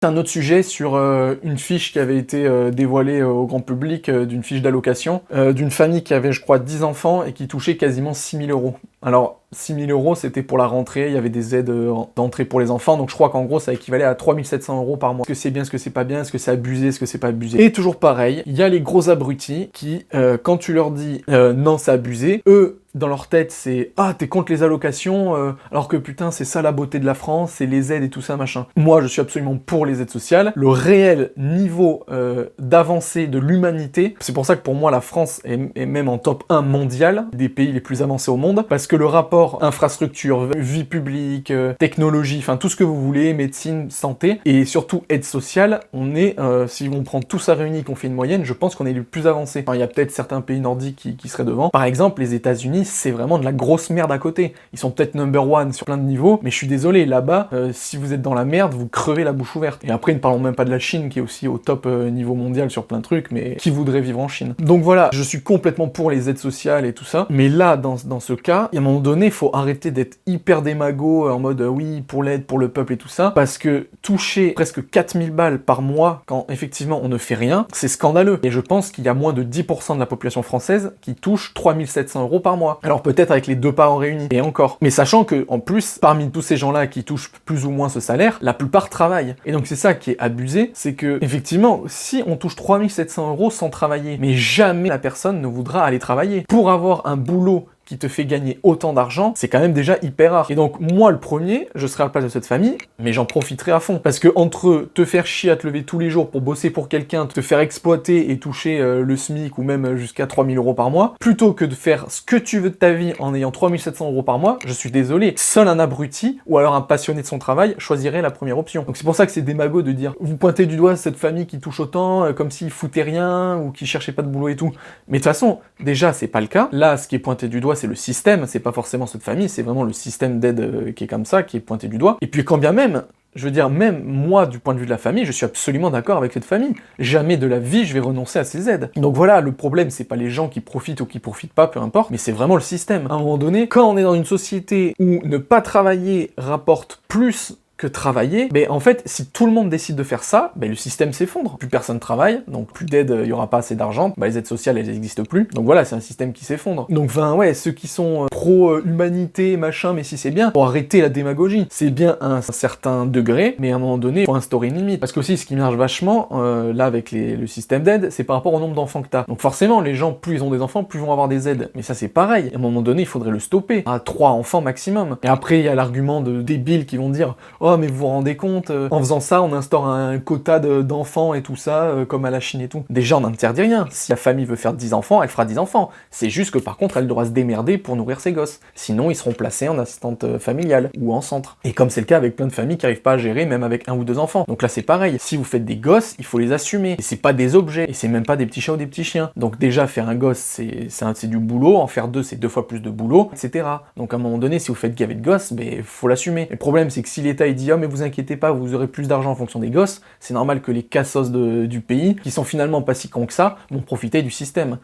Un autre sujet sur une fiche qui avait été dévoilée au grand public, d'une fiche d'allocation, d'une famille qui avait, je crois, 10 enfants et qui touchait quasiment 6 000 euros. Alors, 6 000 euros, c'était pour la rentrée, il y avait des aides d'entrée pour les enfants, donc je crois qu'en gros, ça équivalait à 3 700 euros par mois. Est-ce que c'est bien, est-ce que c'est pas bien, est-ce que c'est abusé, est-ce que c'est pas abusé? Et toujours pareil, il y a les gros abrutis qui, quand tu leur dis non, c'est abusé, eux, dans leur tête, c'est « Ah, t'es contre les allocations, alors que putain, c'est ça la beauté de la France, c'est les aides et tout ça, machin. » Moi, je suis absolument pour les aides sociales. Le réel niveau d'avancée de l'humanité, c'est pour ça que pour moi, la France est même en top 1 mondial, des pays les plus avancés au monde, parce que le rapport infrastructure, vie publique, technologie, enfin tout ce que vous voulez, médecine, santé, et surtout aide sociale, on est, si on prend tout ça réuni, qu'on fait une moyenne, je pense qu'on est les plus avancés. Enfin, il y a peut-être certains pays nordiques qui seraient devant. Par exemple, les États-Unis, c'est vraiment de la grosse merde à côté. Ils sont peut-être number one sur plein de niveaux, mais je suis désolé, là-bas, si vous êtes dans la merde, vous crevez la bouche ouverte. Et après, ne parlons même pas de la Chine, qui est aussi au top niveau mondial sur plein de trucs, mais qui voudrait vivre en Chine? Donc voilà, je suis complètement pour les aides sociales et tout ça, mais là, dans ce cas, à un moment donné, il faut arrêter d'être hyper démago, en mode oui, pour l'aide, pour le peuple et tout ça, parce que toucher presque 4000 balles par mois, quand effectivement on ne fait rien, c'est scandaleux. Et je pense qu'il y a moins de 10% de la population française qui touche 3 700 euros par mois. Alors peut-être avec les deux parents réunis, et encore. Mais sachant que, en plus, parmi tous ces gens-là qui touchent plus ou moins ce salaire, la plupart travaillent. Et donc c'est ça qui est abusé, c'est que, effectivement, si on touche 3 700 euros sans travailler, mais jamais la personne ne voudra aller travailler. Pour avoir un boulot qui te fait gagner autant d'argent, c'est quand même déjà hyper rare. Et donc, moi, le premier, je serai à la place de cette famille, mais j'en profiterai à fond. Parce que entre te faire chier à te lever tous les jours pour bosser pour quelqu'un, te faire exploiter et toucher le SMIC ou même jusqu'à 3 000 euros par mois, plutôt que de faire ce que tu veux de ta vie en ayant 3 700 euros par mois, je suis désolé, seul un abruti ou alors un passionné de son travail choisirait la première option. Donc c'est pour ça que c'est démago de dire, vous pointez du doigt cette famille qui touche autant, comme s'ils foutaient rien ou qui cherchaient pas de boulot et tout. Mais de toute façon, déjà, c'est pas le cas. Là, ce qui est pointé du doigt, c'est le système, c'est pas forcément cette famille, c'est vraiment le système d'aide qui est comme ça, qui est pointé du doigt. Et puis quand bien même, je veux dire, même moi, du point de vue de la famille, je suis absolument d'accord avec cette famille. Jamais de la vie, je vais renoncer à ces aides. Donc voilà, le problème, c'est pas les gens qui profitent ou qui profitent pas, peu importe, mais c'est vraiment le système. À un moment donné, quand on est dans une société où ne pas travailler rapporte plus que travailler, mais en fait, si tout le monde décide de faire ça, le système s'effondre. Plus personne travaille, donc plus d'aide, il y aura pas assez d'argent, les aides sociales, elles n'existent plus. Donc voilà, c'est un système qui s'effondre. Donc enfin, ouais, ceux qui sont pro-humanité, machin, mais si c'est bien, pour arrêter la démagogie. C'est bien à un certain degré, mais à un moment donné, il faut instaurer une limite. Parce que aussi, ce qui marche vachement, là, avec le système d'aide, c'est par rapport au nombre d'enfants que t'as. Donc forcément, les gens, plus ils ont des enfants, plus ils vont avoir des aides. Mais ça, c'est pareil. À un moment donné, il faudrait le stopper à 3 enfants maximum. Et après, il y a l'argument de débiles qui vont dire « Oh, mais vous vous rendez compte, en faisant ça, on instaure un quota d'enfants et tout ça, comme à la Chine et tout. » Déjà, on n'interdit rien. Si la famille veut faire 10 enfants, elle fera 10 enfants. C'est juste que par contre, elle devra se démerder pour nourrir ses gosses. Sinon, ils seront placés en assistante familiale ou en centre. Et comme c'est le cas avec plein de familles qui n'arrivent pas à gérer, même avec 1 ou 2 enfants. Donc là, c'est pareil. Si vous faites des gosses, il faut les assumer. Et c'est pas des objets. Et c'est même pas des petits chats ou des petits chiens. Donc déjà, faire un gosse, c'est du boulot. En faire 2, c'est 2 fois plus de boulot, etc. Donc à un moment donné, si vous faites gaver de gosses, faut l'assumer. Le problème, c'est que si l'État il dit « Oh, mais vous inquiétez pas, vous aurez plus d'argent en fonction des gosses », c'est normal que les cassos du pays, qui sont finalement pas si cons que ça, vont profiter du système.